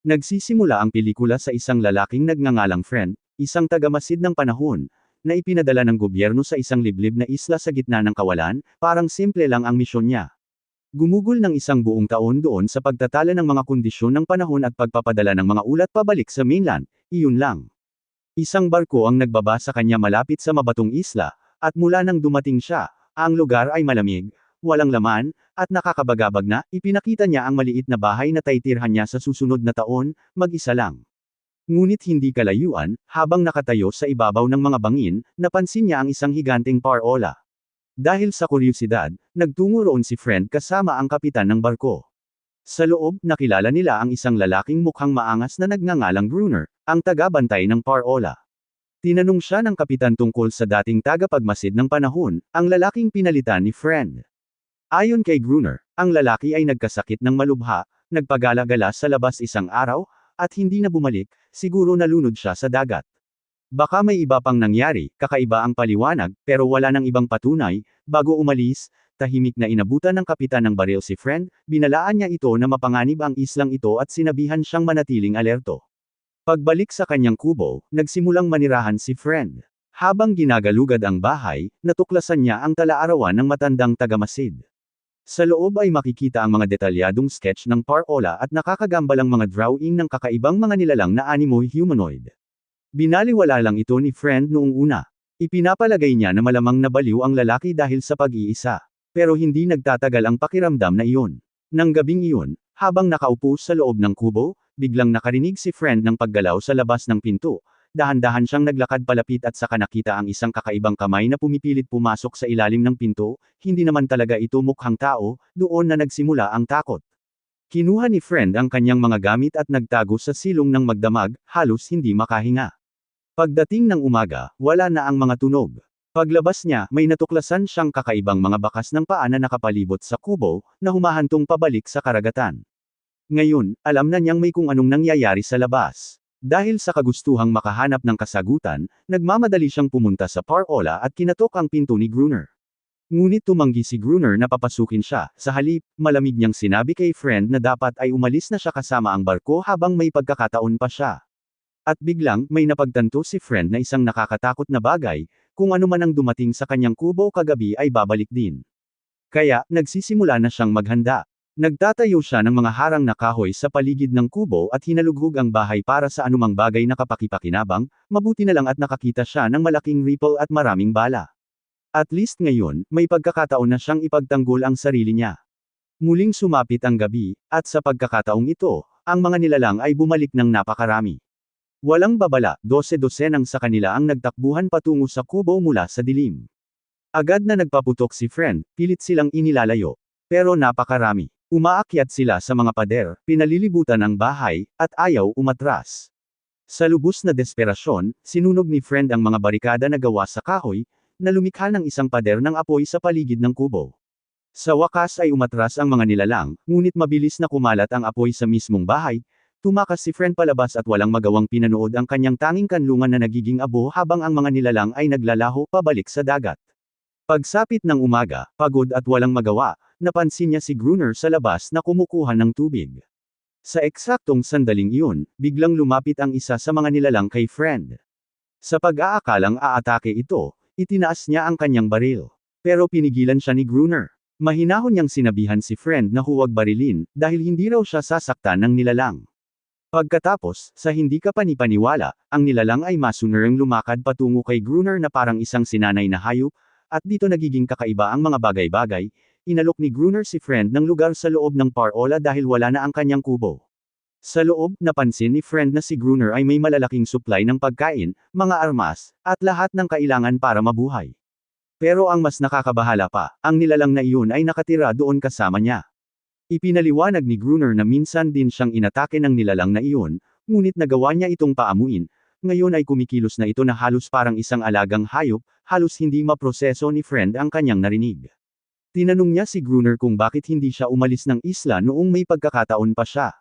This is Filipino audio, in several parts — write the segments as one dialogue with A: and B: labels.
A: Nagsisimula ang pelikula sa isang lalaking nagngangalang Friend, isang tagamasid ng panahon, na ipinadala ng gobyerno sa isang liblib na isla sa gitna ng kawalan, parang simple lang ang misyon niya. Gumugol ng isang buong taon doon sa pagtatala ng mga kondisyon ng panahon at pagpapadala ng mga ulat pabalik sa mainland, iyon lang. Isang barko ang nagbaba sa kanya malapit sa mabatong isla, at mula nang dumating siya, ang lugar ay malamig, walang laman, at nakakabagabag na, ipinakita niya ang maliit na bahay na taitirhan niya sa susunod na taon, mag-isa lang. Ngunit hindi kalayuan, habang nakatayo sa ibabaw ng mga bangin, napansin niya ang isang higanteng parola. Dahil sa kuryusidad, nagtungo roon si Friend kasama ang kapitan ng barko. Sa loob, nakilala nila ang isang lalaking mukhang maangas na nagngangalang Gruner, ang tagabantay ng parola. Tinanong siya ng kapitan tungkol sa dating tagapagmasid ng panahon, ang lalaking pinalitan ni Friend. Ayon kay Gruner, ang lalaki ay nagkasakit ng malubha, nagpagala-gala sa labas isang araw, at hindi na bumalik, siguro nalunod siya sa dagat. Baka may iba pang nangyari, kakaiba ang paliwanag, pero wala nang ibang patunay. Bago umalis, tahimik na inabutan ng kapitan ng baril si Friend, binalaan niya ito na mapanganib ang islang ito at sinabihan siyang manatiling alerto. Pagbalik sa kanyang kubo, nagsimulang manirahan si Friend. Habang ginagalugad ang bahay, natuklasan niya ang tala-arawan ng matandang tagamasid. Sa loob ay makikita ang mga detalyadong sketch ng parola at nakakagambalang mga drawing ng kakaibang mga nilalang na animo humanoid. Binaliwala lang ito ni Friend noong una. Ipinapalagay niya na malamang nabaliw ang lalaki dahil sa pag-iisa. Pero hindi nagtatagal ang pakiramdam na iyon. Nang gabing iyon, habang nakaupo sa loob ng kubo, biglang nakarinig si Friend ng paggalaw sa labas ng pinto. Dahan-dahan siyang naglakad palapit at saka nakita ang isang kakaibang kamay na pumipilit pumasok sa ilalim ng pinto, hindi naman talaga ito mukhang tao, doon na nagsimula ang takot. Kinuha ni Friend ang kanyang mga gamit at nagtago sa silong ng magdamag, halos hindi makahinga. Pagdating ng umaga, wala na ang mga tunog. Paglabas niya, may natuklasan siyang kakaibang mga bakas ng paa na nakapalibot sa kubo, na humahantong pabalik sa karagatan. Ngayon, alam na niyang may kung anong nangyayari sa labas. Dahil sa kagustuhang makahanap ng kasagutan, nagmamadali siyang pumunta sa parola at kinatok ang pinto ni Gruner. Ngunit tumanggi si Gruner na papasukin siya, sa halip, malamig niyang sinabi kay Friend na dapat ay umalis na siya kasama ang barko habang may pagkakataon pa siya. At biglang, may napagtanto si Friend na isang nakakatakot na bagay, kung ano man ang dumating sa kanyang kubo kagabi ay babalik din. Kaya, nagsisimula na siyang maghanda. Nagtatayo siya ng mga harang na kahoy sa paligid ng kubo at hinalughog ang bahay para sa anumang bagay na kapakipakinabang, mabuti na lang at nakakita siya ng malaking ripple at maraming bala. At least ngayon, may pagkakataon na siyang ipagtanggol ang sarili niya. Muling sumapit ang gabi, at sa pagkakataong ito, ang mga nilalang ay bumalik ng napakarami. Walang babala, 12-dosenang sa kanila ang nagtakbuhan patungo sa kubo mula sa dilim. Agad na nagpaputok si Friend, pilit silang inilalayo. Pero napakarami. Umaakyat sila sa mga pader, pinalilibutan ang bahay, at ayaw umatras. Sa lubos na desperasyon, sinunog ni Friend ang mga barikada na gawa sa kahoy, na lumikha ng isang pader ng apoy sa paligid ng kubo. Sa wakas ay umatras ang mga nilalang, ngunit mabilis na kumalat ang apoy sa mismong bahay, tumakas si Friend palabas at walang magawang pinanood ang kanyang tanging kanlungan na nagiging abo habang ang mga nilalang ay naglalaho pabalik sa dagat. Pagsapit ng umaga, pagod at walang magawa, napansin niya si Gruner sa labas na kumukuha ng tubig. Sa eksaktong sandaling iyon, biglang lumapit ang isa sa mga nilalang kay Friend. Sa pag-aakalang aatake ito, itinaas niya ang kanyang baril. Pero pinigilan siya ni Gruner. Mahinahon niyang sinabihan si Friend na huwag barilin, dahil hindi raw siya sasaktan ng nilalang. Pagkatapos, sa hindi ka panipaniwala, ang nilalang ay masunerang lumakad patungo kay Gruner na parang isang sinanay na hayop, at dito nagiging kakaiba ang mga bagay-bagay. Inalok ni Gruner si Friend ng lugar sa loob ng parola dahil wala na ang kanyang kubo. Sa loob, napansin ni Friend na si Gruner ay may malalaking supply ng pagkain, mga armas, at lahat ng kailangan para mabuhay. Pero ang mas nakakabahala pa, ang nilalang na iyon ay nakatira doon kasama niya. Ipinaliwanag ni Gruner na minsan din siyang inatake ng nilalang na iyon, ngunit nagawa niya itong paamuin. Ngayon ay kumikilos na ito na halos parang isang alagang hayop, halos hindi maproseso ni Friend ang kanyang narinig. Tinanong niya si Gruner kung bakit hindi siya umalis ng isla noong may pagkakataon pa siya.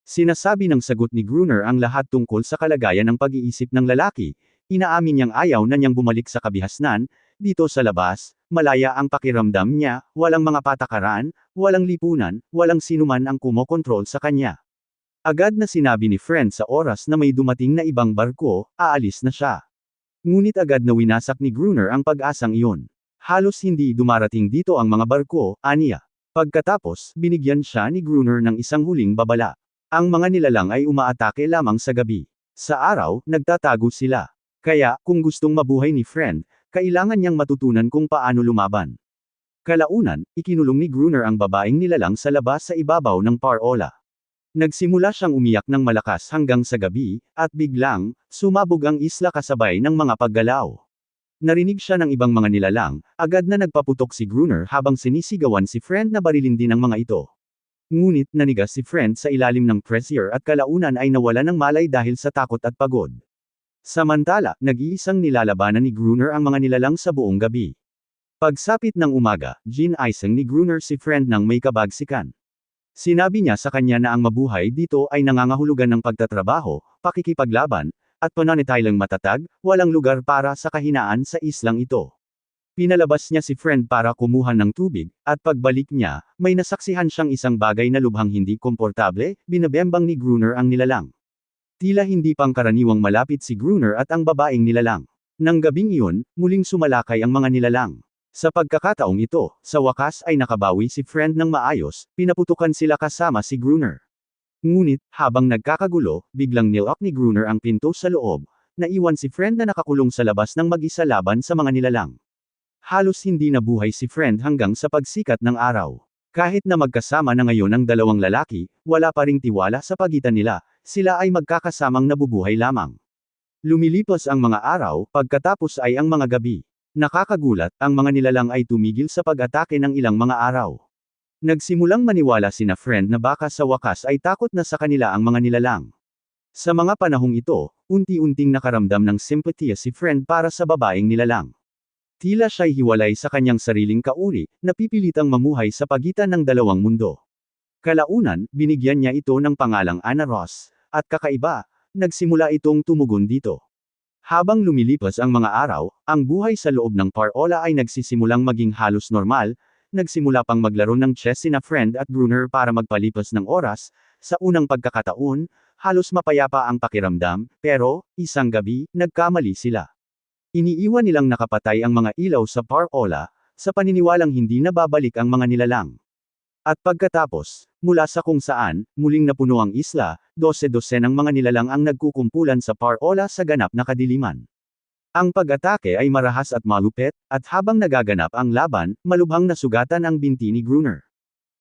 A: Sinasabi ng sagot ni Gruner ang lahat tungkol sa kalagayan ng pag-iisip ng lalaki, inaamin niyang ayaw na niyang bumalik sa kabihasnan, dito sa labas, malaya ang pakiramdam niya, walang mga patakaran, walang lipunan, walang sinuman ang kumokontrol sa kanya. Agad na sinabi ni friend sa oras na may dumating na ibang barko, aalis na siya. Ngunit agad na winasak ni Gruner ang pag-asang iyon. Halos hindi dumarating dito ang mga barko, aniya. Pagkatapos, binigyan siya ni Gruner ng isang huling babala. Ang mga nilalang ay umaatake lamang sa gabi. Sa araw, nagtatago sila. Kaya, kung gustong mabuhay ni friend, kailangan niyang matutunan kung paano lumaban. Kalaunan, ikinulong ni Gruner ang babaeng nilalang sa labas sa ibabaw ng parola. Nagsimula siyang umiyak ng malakas hanggang sa gabi, at biglang, sumabog ang isla kasabay ng mga paggalaw. Narinig siya ng ibang mga nilalang, agad na nagpaputok si Gruner habang sinisigawan si friend na barilin din ang mga ito. Ngunit nanigas si friend sa ilalim ng pressure at kalaunan ay nawala ng malay dahil sa takot at pagod. Samantala, nag-iisang nilalabanan ni Gruner ang mga nilalang sa buong gabi. Pagsapit ng umaga, ginaaysang ni Gruner si friend ng may kabagsikan. Sinabi niya sa kanya na ang mabuhay dito ay nangangahulugan ng pagtatrabaho, pakikipaglaban, at pananatiling matatag, walang lugar para sa kahinaan sa islang ito. Pinalabas niya si friend para kumuha ng tubig, at pagbalik niya, may nasaksihan siyang isang bagay na lubhang hindi komportable, binabembang ni Gruner ang nilalang. Tila hindi pangkaraniwang malapit si Gruner at ang babaeng nilalang. Nang gabing iyon, muling sumalakay ang mga nilalang. Sa pagkakataong ito, sa wakas ay nakabawi si friend ng maayos, pinaputukan sila kasama si Gruner. Ngunit, habang nagkakagulo, biglang nilak ni Gruner ang pinto sa loob, naiwan si friend na nakakulong sa labas ng mag-isa laban sa mga nilalang. Halos hindi nabuhay si friend hanggang sa pagsikat ng araw. Kahit na magkasama na ngayon ang dalawang lalaki, wala pa ring tiwala sa pagitan nila, sila ay magkakasamang nabubuhay lamang. Lumilipas ang mga araw, pagkatapos ay ang mga gabi. Nakakagulat, ang mga nilalang ay tumigil sa pag-atake ng ilang mga araw. Nagsimulang maniwala sina friend na baka sa wakas ay takot na sa kanila ang mga nilalang. Sa mga panahong ito, unti-unting nakaramdam ng simpatiya si friend para sa babaeng nilalang. Tila siya'y hiwalay sa kanyang sariling kauri, napipilitang mamuhay sa pagitan ng dalawang mundo. Kalaunan, binigyan niya ito ng pangalang Anna Ross, at kakaiba, nagsimula itong tumugon dito. Habang lumilipas ang mga araw, ang buhay sa loob ng parola ay nagsisimulang maging halos normal, nagsimula pang maglaro ng chess sina friend at Gruner para magpalipas ng oras, sa unang pagkakataon, halos mapayapa ang pakiramdam, pero, isang gabi, nagkamali sila. Iniiwan nilang nakapatay ang mga ilaw sa parola, sa paniniwalang hindi na babalik ang mga nilalang. At pagkatapos, mula sa kung saan, muling napuno ang isla, 12-12 ng mga nilalang ang nagkukumpulan sa parola sa ganap na kadiliman. Ang pag-atake ay marahas at malupet, at habang nagaganap ang laban, malubhang nasugatan ang binti ni Gruner.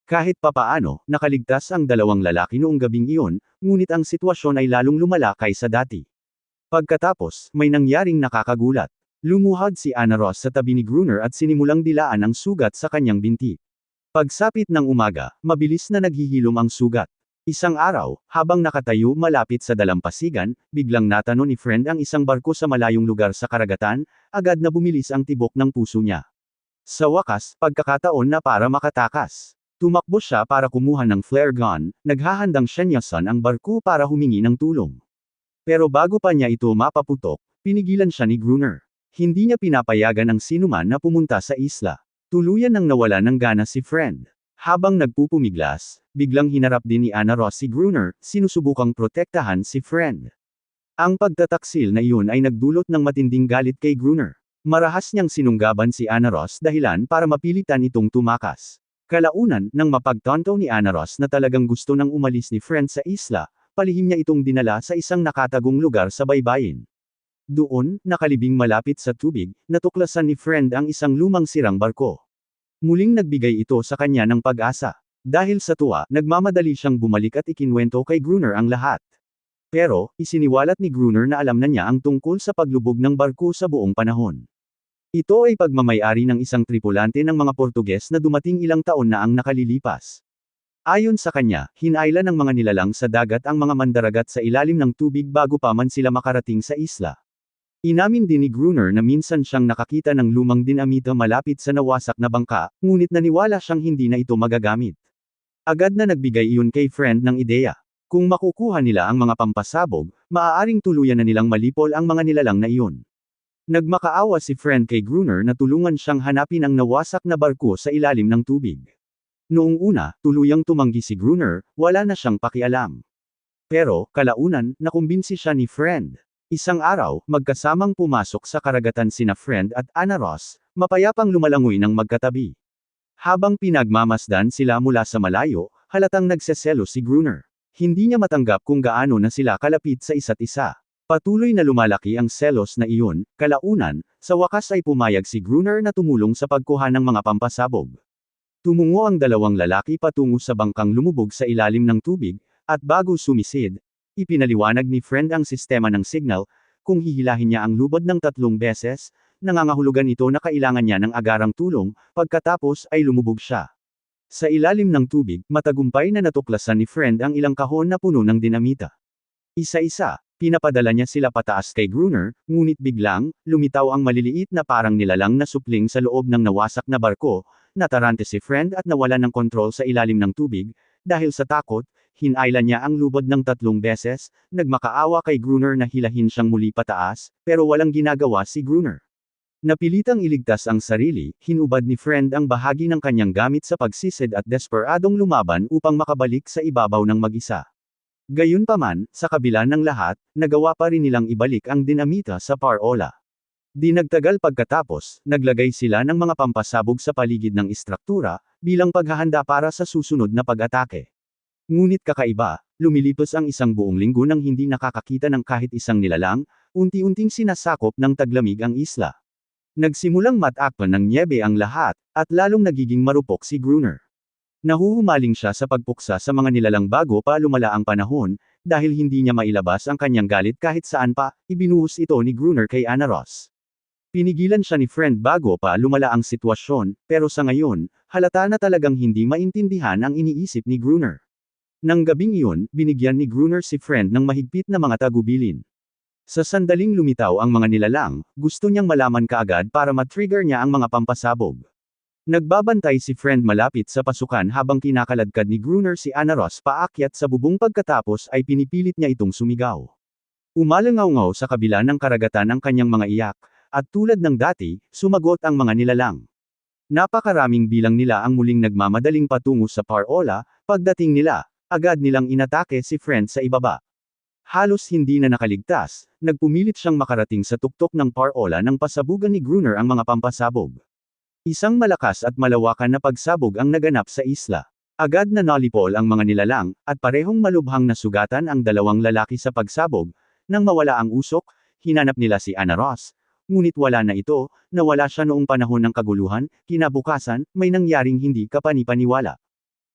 A: Kahit papaano, nakaligtas ang dalawang lalaki noong gabing iyon, ngunit ang sitwasyon ay lalong lumala kaysa dati. Pagkatapos, may nangyaring nakakagulat. Lumuhad si Anna Ross sa tabi ni Gruner at sinimulang dilaan ang sugat sa kanyang binti. Pagsapit ng umaga, mabilis na naghihilom ang sugat. Isang araw, habang nakatayo malapit sa dalampasigan, biglang natano ni friend ang isang barko sa malayong lugar sa karagatan, agad na bumilis ang tibok ng puso niya. Sa wakas, pagkakataon na para makatakas. Tumakbo siya para kumuha ng flare gun, naghahandang senyasan ang barko para humingi ng tulong. Pero bago pa niya ito mapaputok, pinigilan siya ni Gruner. Hindi niya pinapayagan ang sinuman na pumunta sa isla. Tuluyan nang nawala ng gana si friend. Habang nagpupumiglas, biglang hinarap din ni Anna Ross si Gruner, sinusubukang protektahan si friend. Ang pagtataksil na iyon ay nagdulot ng matinding galit kay Gruner. Marahas niyang sinunggaban si Anna Ross dahilan para mapilitan itong tumakas. Kalaunan, nang mapagtanto ni Anna Ross na talagang gusto nang umalis ni friend sa isla, palihim niya itong dinala sa isang nakatagong lugar sa baybayin. Doon, nakalibing malapit sa tubig, natuklasan ni friend ang isang lumang sirang barko. Muling nagbigay ito sa kanya ng pag-asa. Dahil sa tuwa, nagmamadali siyang bumalik at ikinwento kay Gruner ang lahat. Pero, isiniwalat ni Gruner na alam na niya ang tungkol sa paglubog ng barko sa buong panahon. Ito ay pagmamayari ng isang tripulante ng mga Portuges na dumating ilang taon na ang nakalilipas. Ayon sa kanya, hinayla ng mga nilalang sa dagat ang mga mandaragat sa ilalim ng tubig bago pa man sila makarating sa isla. Inamin din ni Gruner na minsan siyang nakakita ng lumang dinamita malapit sa nawasak na bangka, ngunit naniwala siyang hindi na ito magagamit. Agad na nagbigay iyon kay friend ng ideya. Kung makukuha nila ang mga pampasabog, maaaring tuluyan na nilang malipol ang mga nilalang na iyon. Nagmakaawa si friend kay Gruner na tulungan siyang hanapin ang nawasak na barko sa ilalim ng tubig. Noong una, tuluyang tumanggi si Gruner, wala na siyang pakialam. Pero, kalaunan, nakumbinsi siya ni Friend. Isang araw, magkasamang pumasok sa karagatan sina Friend at Ana Ross, mapayapang lumalangoy ng magkatabi. Habang pinagmamasdan sila mula sa malayo, halatang nagseselo si Gruner. Hindi niya matanggap kung gaano na sila kalapit sa isa't isa. Patuloy na lumalaki ang selos na iyon, kalaunan, sa wakas ay pumayag si Gruner na tumulong sa pagkuha ng mga pampasabog. Tumungo ang dalawang lalaki patungo sa bangkang lumubog sa ilalim ng tubig, at bago sumisid, ipinaliwanag ni Friend ang sistema ng signal, kung hihilahin niya ang lubod ng 3 beses, nangangahulugan ito na kailangan niya ng agarang tulong, pagkatapos ay lumubog siya. Sa ilalim ng tubig, matagumpay na natuklasan ni Friend ang ilang kahon na puno ng dinamita. Isa-isa, pinapadala niya sila pataas kay Gruner, ngunit biglang, lumitaw ang maliliit na parang nilalang na supling sa loob ng nawasak na barko, natarante si Friend at nawalan ng kontrol sa ilalim ng tubig, dahil sa takot, hinailan niya ang lubod ng 3 beses, nagmakaawa kay Gruner na hilahin siyang muli pataas, pero walang ginagawa si Gruner. Napilitang iligtas ang sarili, hinubad ni Friend ang bahagi ng kanyang gamit sa pagsisid at desperadong lumaban upang makabalik sa ibabaw ng mag-isa. Gayunpaman, sa kabila ng lahat, nagawa pa rin nilang ibalik ang dinamita sa parola. Di nagtagal pagkatapos, naglagay sila ng mga pampasabog sa paligid ng istruktura, bilang paghahanda para sa susunod na pag-atake. Ngunit kakaiba, lumilipas ang isang buong linggo nang hindi nakakakita ng kahit isang nilalang, unti-unting sinasakop ng taglamig ang isla. Nagsimulang matakpan ng nyebe ang lahat, at lalong nagiging marupok si Gruner. Nahuhumaling siya sa pagpuksa sa mga nilalang bago pa lumala ang panahon, dahil hindi niya mailabas ang kanyang galit kahit saan pa, ibinuhos ito ni Gruner kay Ana Ross. Pinigilan siya ni Friend bago pa lumala ang sitwasyon, pero sa ngayon, halata na talagang hindi maintindihan ang iniisip ni Gruner. Nang gabing iyon, binigyan ni Gruner si Friend ng mahigpit na mga tagubilin. Sa sandaling lumitaw ang mga nilalang, gusto niyang malaman kaagad para matrigger niya ang mga pampasabog. Nagbabantay si Friend malapit sa pasukan habang kinakaladkad ni Gruner si Ana Ross paakyat sa bubong pagkatapos ay pinipilit niya itong sumigaw. Umalangaw-ngaw sa kabila ng karagatan ang kanyang mga iyak, at tulad ng dati, sumagot ang mga nilalang. Napakaraming bilang nila ang muling nagmamadaling patungo sa parola, pagdating nila, agad nilang inatake si Friend sa ibaba. Halos hindi na nakaligtas, nagpumilit siyang makarating sa tuktok ng parola nang pasabugan ni Gruner ang mga pampasabog. Isang malakas at malawakan na pagsabog ang naganap sa isla. Agad na nalipol ang mga nilalang, at parehong malubhang nasugatan ang dalawang lalaki sa pagsabog. Nang mawala ang usok, hinanap nila si Ana Ross. Ngunit wala na ito, nawala siya noong panahon ng kaguluhan, kinabukasan, may nangyaring hindi kapani-paniwala.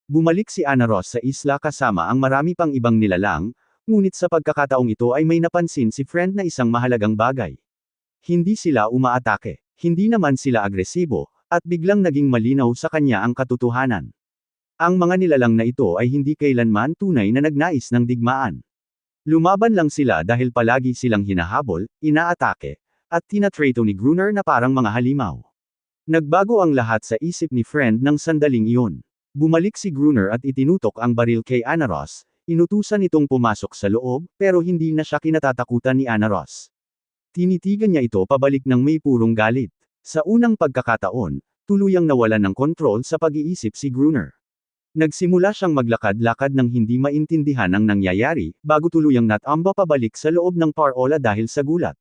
A: Bumalik si Ana Ross sa isla kasama ang marami pang ibang nilalang, ngunit sa pagkakataong ito ay may napansin si Friend na isang mahalagang bagay. Hindi sila umaatake, hindi naman sila agresibo, at biglang naging malinaw sa kanya ang katotohanan. Ang mga nilalang na ito ay hindi kailanman tunay na nagnais ng digmaan. Lumaban lang sila dahil palagi silang hinahabol, inaatake, at tinatrato ni Gruner na parang mga halimaw. Nagbago ang lahat sa isip ni Friend ng sandaling iyon. Bumalik si Gruner at itinutok ang baril kay Ana Ross. Inutusan itong pumasok sa loob, pero hindi na siya kinatatakutan ni Ana Ross. Tinitigan niya ito pabalik ng may purong galit. Sa unang pagkakataon, tuluyang nawalan ng kontrol sa pag-iisip si Gruner. Nagsimula siyang maglakad-lakad nang hindi maintindihan ang nangyayari, bago tuluyang natamba pabalik sa loob ng parola dahil sa gulat.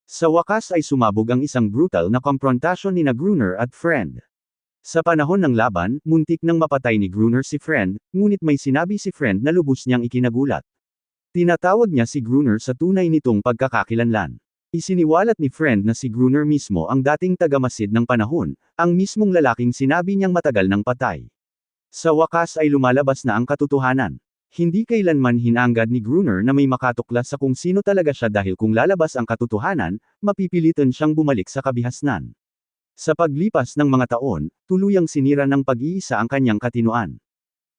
A: Sa wakas ay sumabog ang isang brutal na komprontasyon ni Gruner at Friend. Sa panahon ng laban, muntik nang mapatay ni Gruner si Friend, ngunit may sinabi si Friend na lubos niyang ikinagulat. Tinatawag niya si Gruner sa tunay nitong pagkakakilanlan. Isiniwalat ni Friend na si Gruner mismo ang dating tagamasid ng panahon, ang mismong lalaking sinabi niyang matagal nang patay. Sa wakas ay lumalabas na ang katotohanan. Hindi kailanman hinanggad ni Gruner na may makatuklas sa kung sino talaga siya dahil kung lalabas ang katotohanan, mapipilitan siyang bumalik sa kabihasnan. Sa paglipas ng mga taon, tuluyang sinira ng pag-iisa ang kanyang katinoan.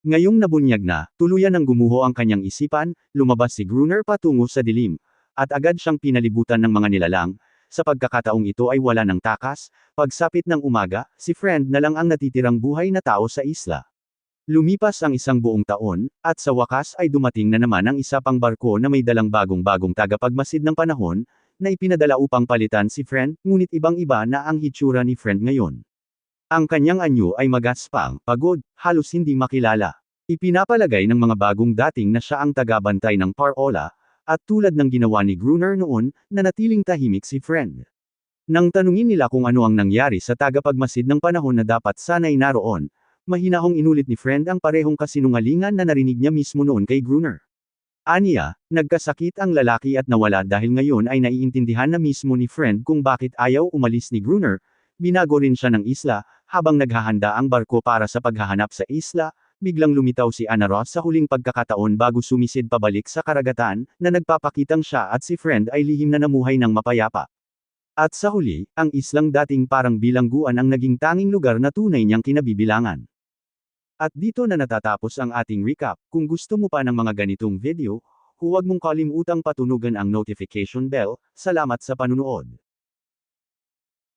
A: Ngayong nabunyag na, tuluyan nang gumuho ang kanyang isipan, lumabas si Gruner patungo sa dilim, at agad siyang pinalibutan ng mga nilalang. Sa pagkakataong ito ay wala ng takas, pagsapit ng umaga, si Friend na lang ang natitirang buhay na tao sa isla. Lumipas ang isang buong taon, at sa wakas ay dumating na naman ang isa pang barko na may dalang bagong-bagong tagapagmasid ng panahon, na ipinadala upang palitan si Friend, ngunit ibang-iba na ang hitsura ni Friend ngayon. Ang kanyang anyo ay magaspang, pagod, halos hindi makilala. Ipinapalagay ng mga bagong dating na siya ang tagabantay ng Parola, at tulad ng ginawa ni Gruner noon, nanatiling tahimik si Friend. Nang tanungin nila kung ano ang nangyari sa tagapagmasid ng panahon na dapat sanay naroon, mahinahong inulit ni Friend ang parehong kasinungalingan na narinig niya mismo noon kay Gruner. Aniya, nagkasakit ang lalaki at nawala dahil ngayon ay naiintindihan na mismo ni Friend kung bakit ayaw umalis ni Gruner, binago rin siya ng isla, habang naghahanda ang barko para sa paghahanap sa isla, biglang lumitaw si Ana Ross sa huling pagkakataon bago sumisid pabalik sa karagatan, na nagpapakitang siya at si Friend ay lihim na namuhay ng mapayapa. At sa huli, ang islang dating parang bilangguan ang naging tanging lugar na tunay niyang kinabibilangan. At dito na natatapos ang ating recap. Kung gusto mo pa ng mga ganitong video, huwag mong kalimutang patunugan ang notification bell. Salamat sa panunood.